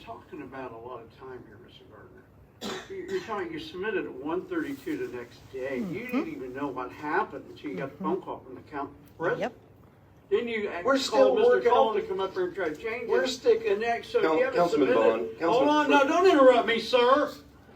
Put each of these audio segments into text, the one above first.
talking about a lot of time here, Mr. Gardner. You're talking, you submitted at 1:32 the next day. You didn't even know what happened until you got the phone call from the county president. Yep. Then you We're still called Mr. working Cullen on- to come up here and try to change We're it. sticking- And next, so you haven't Councilman submitted. Vaughn, Hold on, no, don't interrupt me, sir.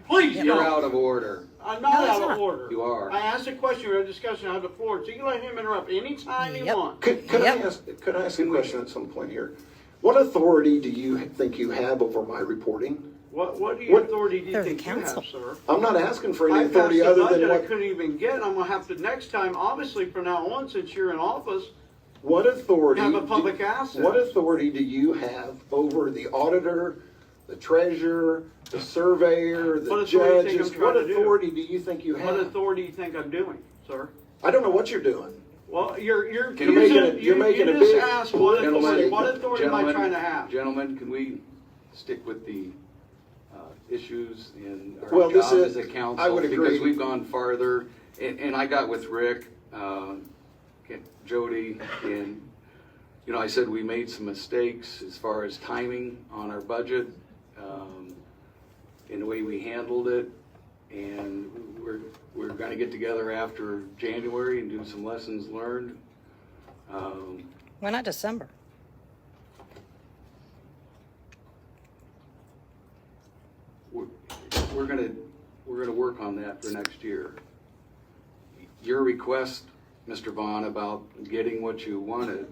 Please You're don't. out of order. I'm No, not it's out not. of order. You are. I asked a question, we had a discussion on the floor, so you can let him interrupt anytime you Yep. want. Could Yep. I ask a question at some point here? What authority do you think you have over my reporting? What What- authority do you They're the think you have, council. sir? I'm not asking for I any passed authority the other budget than I what, couldn't even get. I'm gonna have to next time, obviously from now on, since you're in office, what authority? have a public asset. What authority do you have over the auditor, the treasurer, the surveyor, What the authority do you think judges? I'm trying What to do? authority do you think you What have? authority do you think I'm doing, sir? I don't know what you're doing. Well, you're Can you- accusing, you're making you a just big asked what political authority, statement. what authority am I trying to have? Gentlemen, can we stick with the issues in our Well, this job is- as a council? I would agree. Because we've gone farther, and I got with Rick, Jody, and, you know, I said we made some mistakes as far as timing on our budget, in the way we handled it, and we're gonna get together after January and do some lessons learned. Why not December? We're gonna work on that for next year. Your request, Mr. Vaughn, about getting what you wanted,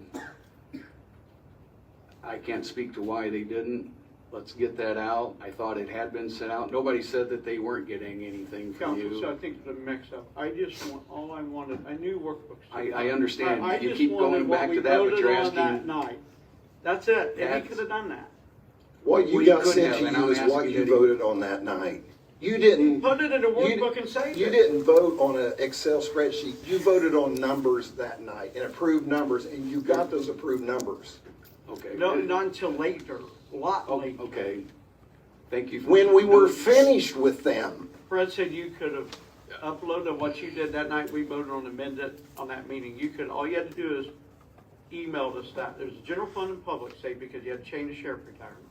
I can't speak to why they didn't. Let's get that out. I thought it had been sent out. Nobody said that they weren't getting anything from Council, so I you. think it's a mix-up. I just want, all I wanted, I knew workbooks. I understand. I You just keep wanted going what back we to that, but voted you're on that asking. night. That's it, and he That's- could have done that. What Well, you you got could sent have, to and you I'm is what asking you that he- voted on that night. You didn't. Put it in a you- workbook and save You it. didn't vote on an Excel spreadsheet. You voted on numbers that night and approved numbers, and you got those approved numbers. Okay. No, not until later, a lot Oh, later. okay. Thank you. For When we were finished with them. Fred said you could have uploaded what you did that night, we voted on amended on that meeting. You could, all you had to do is email us that. There's a general fund and public safety because you had to change the sheriff retirement.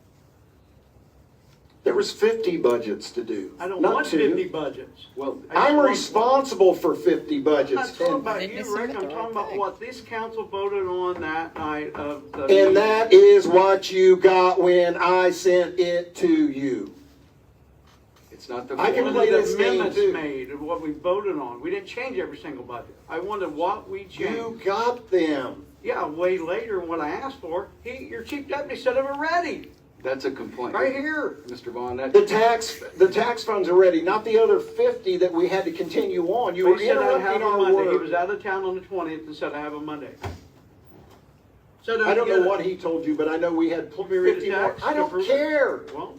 There was 50 budgets to do. I don't not want 2. 50 budgets. Well, I just I'm want- responsible for 50 I'm not budgets. talking And, about Didn't you, submit Rick. the I'm right talking about thing. what this council voted on that night of the. and that is what you got when I sent it to you. it's not the. I can One play of the this game amendments too. made of what we voted on. We didn't change every single budget. I wanted what we You changed. got them. Yeah, way later than what I asked for. Your chief deputy said it already, That's a complaint. right here. Mr. Vaughn, that. The tax funds are ready, not the other 50 that we had to continue on. You were He said I'd have interrupting a our Monday. He was work. out of town on the 20th and said I have a Monday. Said I don't get know it. what he told you, but I know we had Want me to read the 50 more. text? I don't Approve it? care. Well,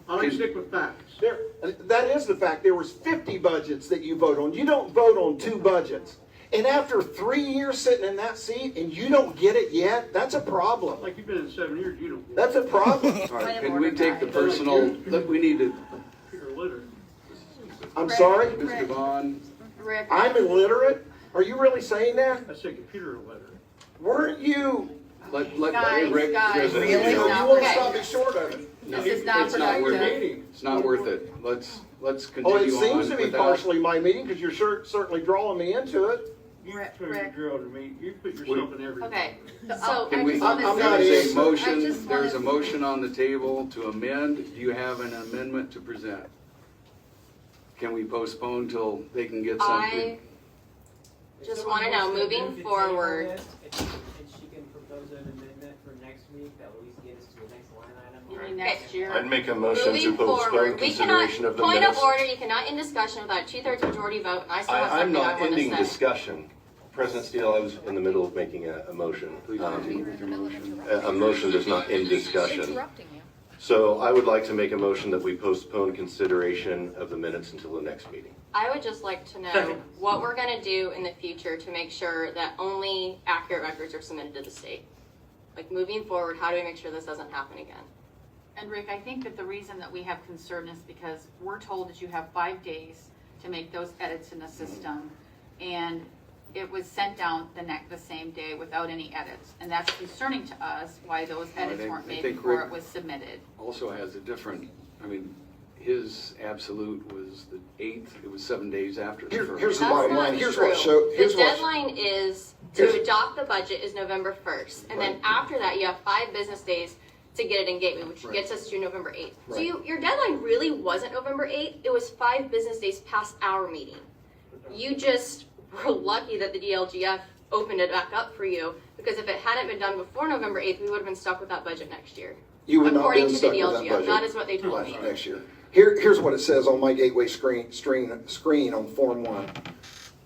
I like to stick with facts. That is the fact. There was 50 budgets that you vote on. You don't vote on 2 budgets. And after 3 years sitting in that seat and you don't get it yet, that's a problem. Like you've been in 7 years, you don't. That's a problem. All right, Point of can we order, take the guys. personal, look, we need to, You're illiterate. I'm sorry? Mr. Vaughn, Rick, I'm illiterate? Are you really saying that? I said computer illiterate. Weren't you? let Guys, Rick. guys, Rick- Really? You No, won't okay. stop me short of it. This is not It's not worth productive. it. It's not worth it. Let's Oh, continue it seems on to be without. partially my meeting because you're certainly drawing me into it. You Rick, put Rick. your drill to me. You put yourself in everything. Okay, so Can I we, just want to I'm not there's in. a I just motion, there's a wanna- motion on the table to amend. Do you have an amendment to present? Can we postpone till they can get something? I just want to know, moving forward, And she can propose an amendment for next week that will at least get us to the next line item. you mean next year. I'd make a motion to Moving postpone forward, we cannot, consideration of the point minutes. of order, you cannot end discussion without a 2/3 majority vote, and I still have I'm something I not want ending to say. discussion. President Steele, I was in the middle of making a motion. Please continue with your motion. A motion does not end discussion. Interrupting you. So I would like to make a motion that we postpone consideration of the minutes until the next meeting. I would just like to know Second. what we're gonna do in the future to make sure that only accurate records are submitted to the state. Like, moving forward, how do we make sure this doesn't happen again? And Rick, I think that the reason that we have concern is because we're told that you have 5 days to make those edits in the system. And it was sent down the same day without any edits. And that's concerning to us, why those edits weren't made think before Rick it was submitted. Also has a different, I mean, his absolute was the 8th, it was 7 days after the first. Here's the That's bottom not line. Here's true. what show. Here's The what. deadline is Here's- to adopt the budget is November 1st. And then after that, you have 5 business days to get it in Gateway, which gets us to November 8th. So Right. your deadline really wasn't November 8th. It was 5 business days past our meeting. You just were lucky that the DLGF opened it back up for you, because if it hadn't been done before November 8th, we would have been stuck with that budget next year. You would not According be to stuck the with that DLGF, budget. that is what they told me. Next year. Here's what it says on my Gateway screen on Form 1.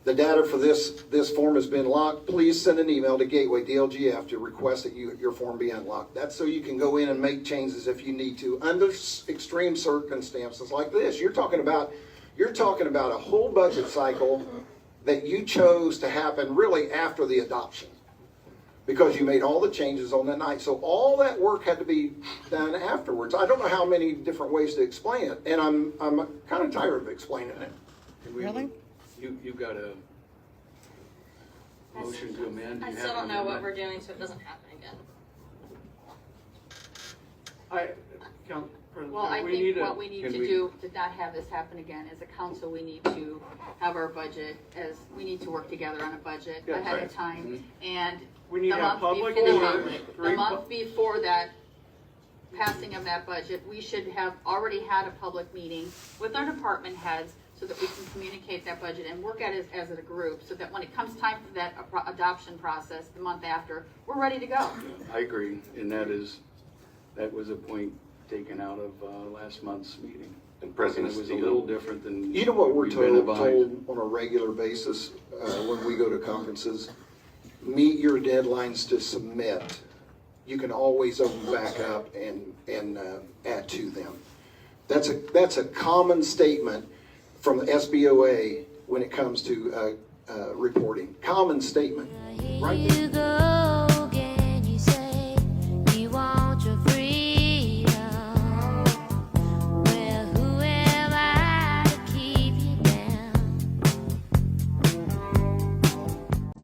The data for this form has been locked. Please send an email to Gateway DLGF to request that your form be unlocked. That's so you can go in and make changes if you need to under extreme circumstances like this. You're talking about a whole budget cycle that you chose to happen really after the adoption, because you made all the changes on that night. So all that work had to be done afterwards. I don't know how many different ways to explain it, and I'm kind of tired of explaining it. Really? You got a motion to amend? I You still have don't an know what amendment? we're doing so it doesn't happen again. Well, I we think need what we need can to we- do to not have this happen again, as a council, we need to have our budget, we need to work together on a budget Yeah, ahead right. of time. And We need the to have month public before, hearings, the 3 month before that passing of that budget, we should have already had a public meeting with our department heads so that we can communicate that budget and work at it as a group, so that when it comes time for that adoption process the month after, we're ready to go. I agree, and that was a point taken out of last month's meeting. And And President it was a Steele. little different than. You know what we're we've been advised. told on a regular basis when we go to conferences? Meet your deadlines to submit. You can always open back up and add to them. That's a common statement from the SBOA when it comes to reporting. Common statement, right there.